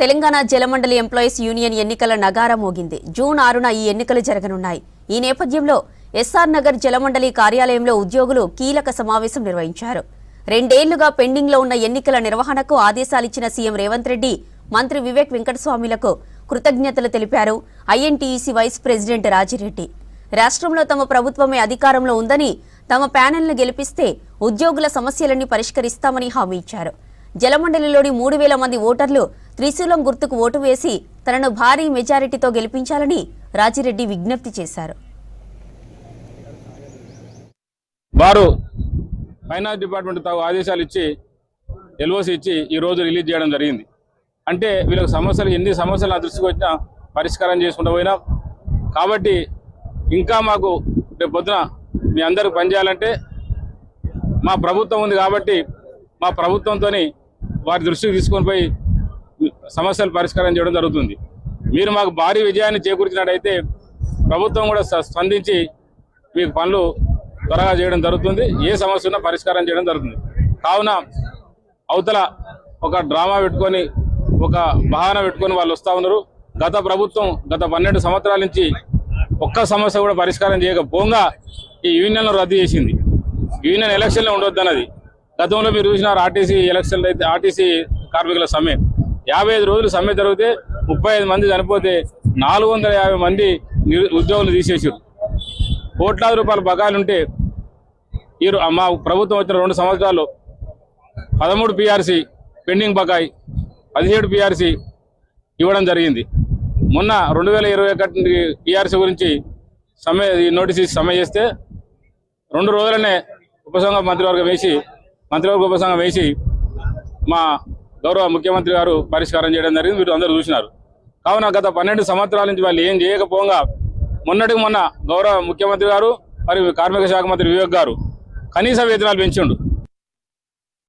తెలంగాణ జలమండలి employees union ఎన్నికల నగారా మోగింది. June 6న ఈ ఎన్నికలు జరగనున్నాయి. ఈ నేపథ్యంలో ఎస్ఆర్ నగర్ జలమండలి కార్యాలయంలో ఉద్యోగులు కీలక సమావేశం నిర్వహించారు. 2 ఏళ్లుగా పెండింగ్ లో ఉన్న ఎన్నికల నిర్వహణకు ఆదేశాలిచ్చిన సీఎం రేవంత్ రెడ్డి మంత్రి వివేక్ వెంకటస్వామిలకు కృతజ్ఞతలు తెలిపారు. ఐఎన్టీయూసీ వైస్ ప్రెసిడెంట్ రాజిరెడ్డి రాష్ట్రంలో తమ ప్రభుత్వమే అధికారంలో ఉందని, తమ ప్యానెల్ను గెలిపిస్తే ఉద్యోగుల సమస్యలన్నీ పరిష్కరిస్తామని హామీ ఇచ్చారు. జలమండలిలోని 3000 మంది ఓటర్లు త్రిశూలం గుర్తుకు ఓటు వేసి తనను భారీ మెజారిటీతో గెలిపించాలని రాజిరెడ్డి విజ్ఞప్తి చేశారు. వారు ఫైనాన్స్ డిపార్ట్మెంట్ తాగు ఆదేశాలు ఇచ్చి ఎల్ఓసి ఇచ్చి ఈ రోజు రిలీజ్ చేయడం జరిగింది. అంటే వీళ్ళకి సమస్యలు ఎన్ని సమస్యలు దృష్టికి వచ్చినా పరిష్కారం చేసుకుంటూ పోయినా. కాబట్టి ఇంకా మాకు రేపు పొద్దున మీ అందరికి పనిచేయాలంటే మా ప్రభుత్వం ఉంది కాబట్టి మా ప్రభుత్వంతో వారి దృష్టికి తీసుకొని పోయి సమస్యలు పరిష్కారం చేయడం జరుగుతుంది. మీరు మాకు భారీ విజయాన్ని చేకూర్చినట్టయితే ప్రభుత్వం కూడా స్పందించి మీకు పనులు త్వరగా చేయడం జరుగుతుంది. ఏ సమస్య ఉన్నా పరిష్కారం చేయడం జరుగుతుంది. కావున అవతల ఒక డ్రామా పెట్టుకొని ఒక బహానా పెట్టుకొని వాళ్ళు వస్తూ ఉన్నారు. గత ప్రభుత్వం గత 12 సంవత్సరాల నుంచి ఒక్క సమస్య కూడా పరిష్కారం చేయకపోగా ఈ యూనియన్ను రద్దు చేసింది. యూనియన్ ఎలక్షన్లో ఉండొద్దన్నది. గతంలో మీరు చూసినారు ఆర్టీసీ ఎలక్షన్లు అయితే ఆర్టీసీ కార్మికుల సమ్మె 55 రోజులు సమ్మె జరిగితే 35 మంది చనిపోతే 450 మంది ఉద్యోగులు తీసేసారు. కోట్లాది రూపాయల బకాయిలు ఉంటే మా ప్రభుత్వం వచ్చిన 2 సంవత్సరాల్లో 13 పిఆర్సీ పెండింగ్ బకాయి, 17 పిఆర్సీ ఇవ్వడం జరిగింది. మొన్న 2021 పిఆర్సీ గురించి సమ్మె నోటీస్ ఇచ్చి సమ్మె చేస్తే 2 రోజులనే మంత్రివర్గ ఉపసంఘం వేసి మా గౌరవ ముఖ్యమంత్రి గారు పరిష్కారం చేయడం జరిగింది. మీరు అందరూ చూసినారు. కావున గత 12 సంవత్సరాల నుంచి వాళ్ళు ఏం చేయకపోగా మొన్న గౌరవ ముఖ్యమంత్రి గారు మరియు కార్మిక శాఖ మంత్రి వివేక్ గారు కనీస వేతనాలు పెంచిండు.